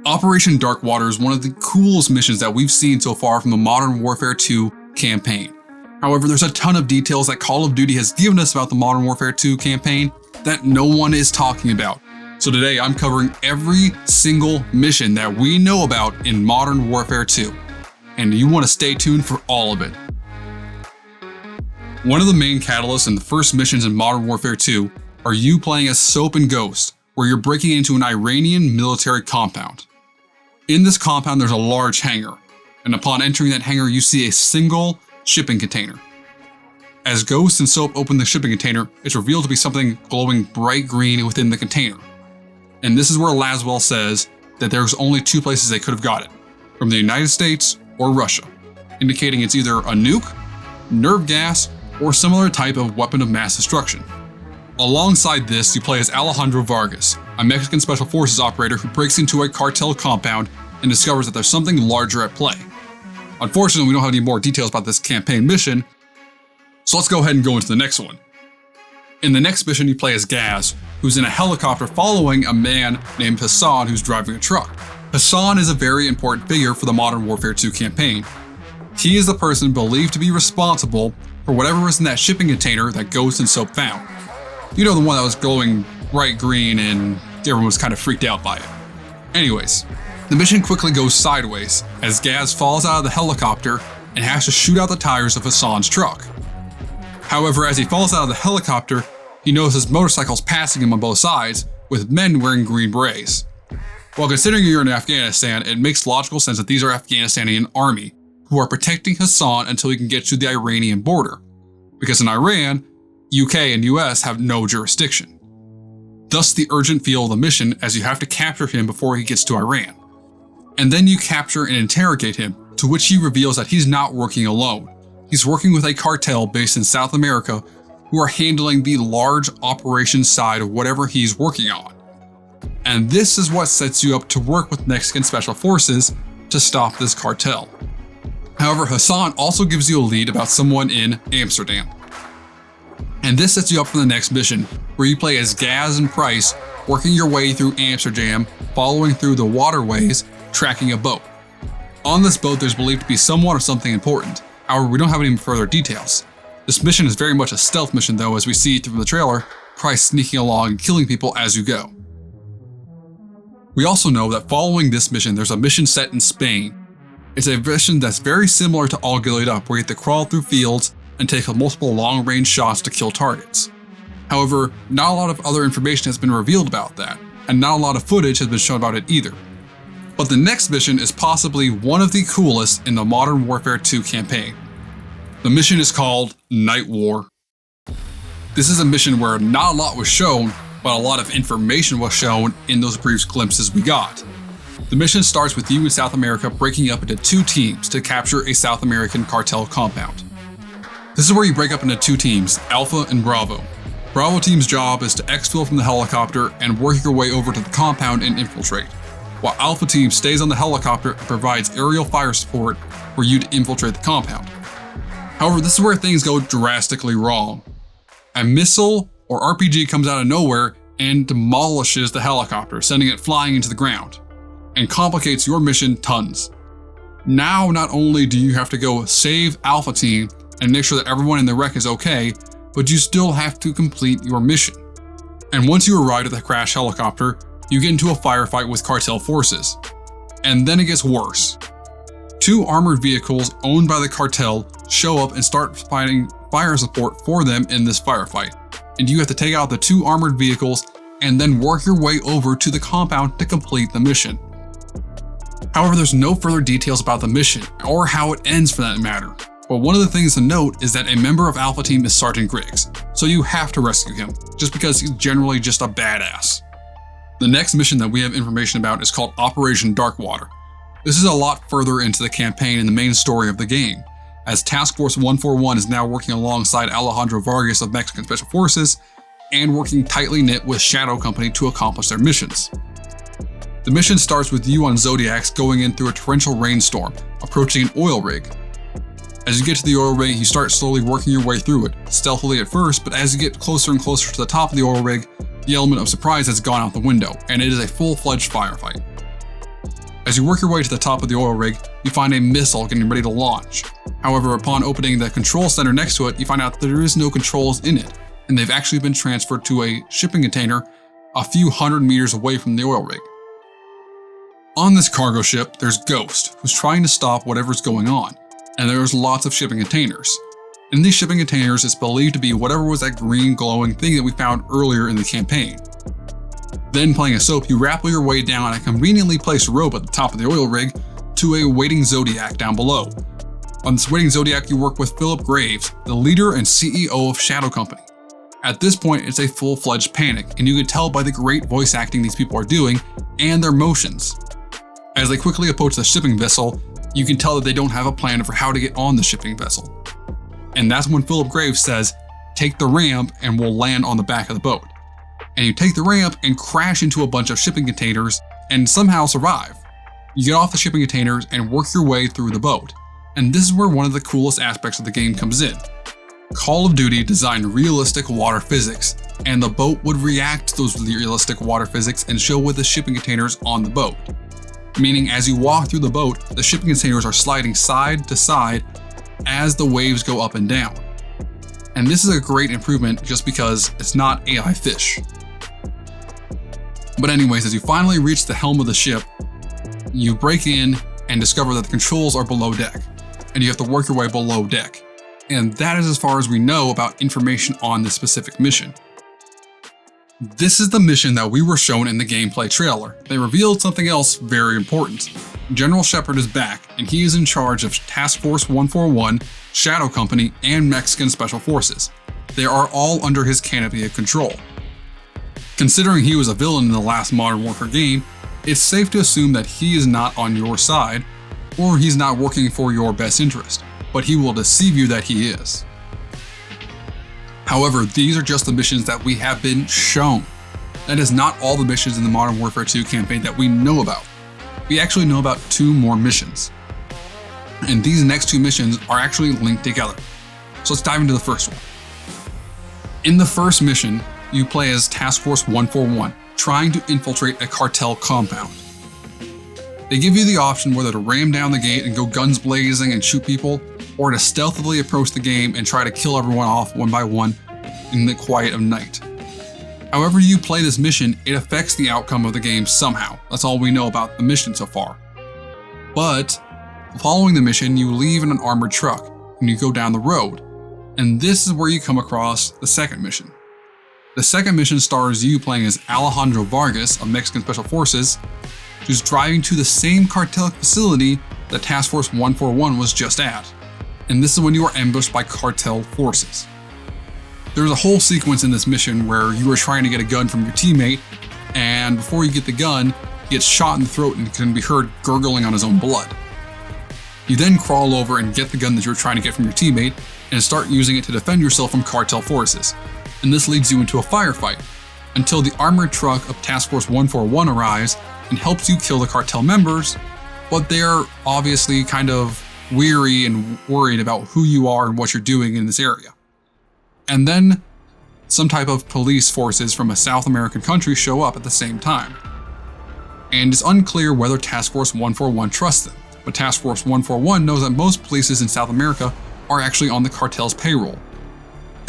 Operation Darkwater is one of the coolest missions that we've seen so far from the Modern Warfare 2 campaign. However, there's a ton of details that Call of Duty has given us about the Modern Warfare 2 campaign that no one is talking about. So today I'm covering every single mission that we know about in Modern Warfare 2. And you want to stay tuned for all of it. One of the main catalysts in the first missions in Modern Warfare 2 are you playing as Soap and Ghost, where you're breaking into an Iranian military compound. In this compound there's a large hangar, and upon entering that hangar you see a single shipping container. As Ghost and Soap open the shipping container, it's revealed to be something glowing bright green within the container. And this is where Laswell says that there's only two places they could have got it, from the United States or Russia, indicating it's either a nuke, nerve gas, or similar type of weapon of mass destruction. Alongside this, you play as Alejandro Vargas, a Mexican Special Forces operator who breaks into a cartel compound and discovers that there's something larger at play. Unfortunately, we don't have any more details about this campaign mission, so let's go ahead and go into the next one. In the next mission, you play as Gaz, who's in a helicopter following a man named Hassan who's driving a truck. Hassan is a very important figure for the Modern Warfare 2 campaign. He is the person believed to be responsible for whatever was in that shipping container that Ghost and Soap found. You know, the one that was glowing bright green and everyone was kind of freaked out by it. Anyways, the mission quickly goes sideways as Gaz falls out of the helicopter and has to shoot out the tires of Hassan's truck. However, as he falls out of the helicopter, he notices motorcycles passing him on both sides with men wearing green berets. While considering you're in Afghanistan, it makes logical sense that these are Afghanistani army who are protecting Hassan until he can get to the Iranian border, because in Iran, UK and US have no jurisdiction. Thus the urgent feel of the mission, as you have to capture him before he gets to Iran. And then you capture and interrogate him, to which he reveals that he's not working alone. He's working with a cartel based in South America who are handling the large operations side of whatever he's working on. And this is what sets you up to work with Mexican Special Forces to stop this cartel. However, Hassan also gives you a lead about someone in Amsterdam. And this sets you up for the next mission, where you play as Gaz and Price, working your way through Amsterdam, following through the waterways, tracking a boat. On this boat there's believed to be someone or something important, however we don't have any further details. This mission is very much a stealth mission though, as we see through the trailer, Price sneaking along and killing people as you go. We also know that following this mission there's a mission set in Spain. It's a mission that's very similar to All Gillied Up, where you have to crawl through fields and take multiple long-range shots to kill targets. However, not a lot of other information has been revealed about that, and not a lot of footage has been shown about it either. But the next mission is possibly one of the coolest in the Modern Warfare 2 campaign. The mission is called Night War. This is a mission where not a lot was shown, but a lot of information was shown in those brief glimpses we got. The mission starts with you in South America breaking up into two teams to capture a South American cartel compound. This is where you break up into two teams, Alpha and Bravo. Bravo team's job is to exfil from the helicopter and work your way over to the compound and infiltrate, while Alpha team stays on the helicopter and provides aerial fire support for you to infiltrate the compound. However, this is where things go drastically wrong. A missile or RPG comes out of nowhere and demolishes the helicopter, sending it flying into the ground, and complicates your mission tons. Now not only do you have to go save Alpha team and make sure that everyone in the wreck is okay, but you still have to complete your mission. And once you arrive at the crashed helicopter, you get into a firefight with cartel forces. And then it gets worse. Two armored vehicles owned by the cartel show up and start providing fire support for them in this firefight. And you have to take out the two armored vehicles and then work your way over to the compound to complete the mission. However, there's no further details about the mission, or how it ends for that matter. But one of the things to note is that a member of Alpha Team is Sergeant Griggs, so you have to rescue him, just because he's generally just a badass. The next mission that we have information about is called Operation Darkwater. This is a lot further into the campaign and the main story of the game, as Task Force 141 is now working alongside Alejandro Vargas of Mexican Special Forces, and working tightly knit with Shadow Company to accomplish their missions. The mission starts with you on Zodiacs going in through a torrential rainstorm, approaching an oil rig. As you get to the oil rig, you start slowly working your way through it, stealthily at first, but as you get closer and closer to the top of the oil rig, the element of surprise has gone out the window, and it is a full-fledged firefight. As you work your way to the top of the oil rig, you find a missile getting ready to launch. However, upon opening the control center next to it, you find out that there is no controls in it, and they've actually been transferred to a shipping container a few hundred meters away from the oil rig. On this cargo ship, there's Ghost, who's trying to stop whatever's going on, and there's lots of shipping containers. In these shipping containers, it's believed to be whatever was that green glowing thing that we found earlier in the campaign. Then, playing as Soap, you rappel your way down a conveniently placed rope at the top of the oil rig to a waiting Zodiac down below. On this waiting Zodiac, you work with Philip Graves, the leader and CEO of Shadow Company. At this point, it's a full-fledged panic, and you can tell by the great voice acting these people are doing and their motions. As they quickly approach the shipping vessel, you can tell that they don't have a plan for how to get on the shipping vessel. And that's when Philip Graves says, "Take the ramp and we'll land on the back of the boat." And you take the ramp and crash into a bunch of shipping containers and somehow survive. You get off the shipping containers and work your way through the boat. And this is where one of the coolest aspects of the game comes in. Call of Duty designed realistic water physics, and the boat would react to those realistic water physics and show with the shipping containers on the boat. Meaning as you walk through the boat, the shipping containers are sliding side to side as the waves go up and down. And this is a great improvement just because it's not AI fish. But anyways, as you finally reach the helm of the ship, you break in and discover that the controls are below deck, and you have to work your way below deck. And that is as far as we know about information on this specific mission. This is the mission that we were shown in the gameplay trailer. They revealed something else very important. General Shepard is back, and he is in charge of Task Force 141, Shadow Company, and Mexican Special Forces. They are all under his canopy of control. Considering he was a villain in the last Modern Warfare game, it's safe to assume that he is not on your side, or he's not working for your best interest, but he will deceive you that he is. However, these are just the missions that we have been shown. That is not all the missions in the Modern Warfare 2 campaign that we know about. We actually know about 2 more missions. And these next 2 missions are actually linked together. So let's dive into the first one. In the first mission, you play as Task Force 141, trying to infiltrate a cartel compound. They give you the option whether to ram down the gate and go guns blazing and shoot people, or to stealthily approach the game and try to kill everyone off one by one in the quiet of night. However you play this mission, it affects the outcome of the game somehow. That's all we know about the mission so far. But following the mission, you leave in an armored truck and you go down the road. And this is where you come across the second mission. The second mission stars you playing as Alejandro Vargas of Mexican Special Forces, who's driving to the same cartel facility that Task Force 141 was just at. And this is when you are ambushed by cartel forces. There's a whole sequence in this mission where you are trying to get a gun from your teammate, and before you get the gun, he gets shot in the throat and can be heard gurgling on his own blood. You then crawl over and get the gun that you're trying to get from your teammate and start using it to defend yourself from cartel forces. And this leads you into a firefight, until the armored truck of Task Force 141 arrives and helps you kill the cartel members, but they're obviously kind of weary and worried about who you are and what you're doing in this area. And then some type of police forces from a South American country show up at the same time. And it's unclear whether Task Force 141 trusts them, but Task Force 141 knows that most polices in South America are actually on the cartel's payroll.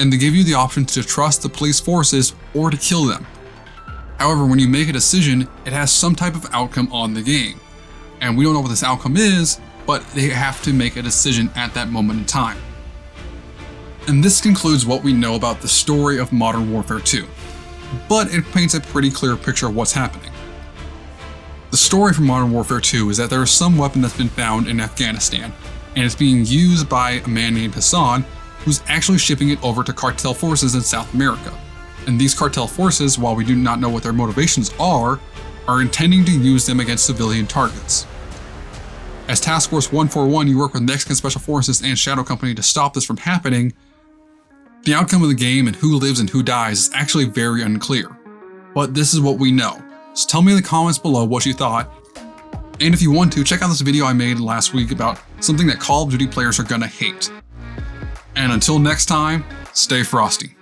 And they give you the option to trust the police forces or to kill them. However, when you make a decision, it has some type of outcome on the game. And we don't know what this outcome is, but they have to make a decision at that moment in time. And this concludes what we know about the story of Modern Warfare 2, but it paints a pretty clear picture of what's happening. The story from Modern Warfare 2 is that there is some weapon that's been found in Afghanistan, and it's being used by a man named Hassan, who's actually shipping it over to cartel forces in South America. And these cartel forces, while we do not know what their motivations are intending to use them against civilian targets. As Task Force 141, you work with Mexican Special Forces and Shadow Company to stop this from happening. The outcome of the game and who lives and who dies is actually very unclear. But this is what we know. So tell me in the comments below what you thought. And if you want to, check out this video I made last week about something that Call of Duty players are gonna hate. And until next time, stay frosty.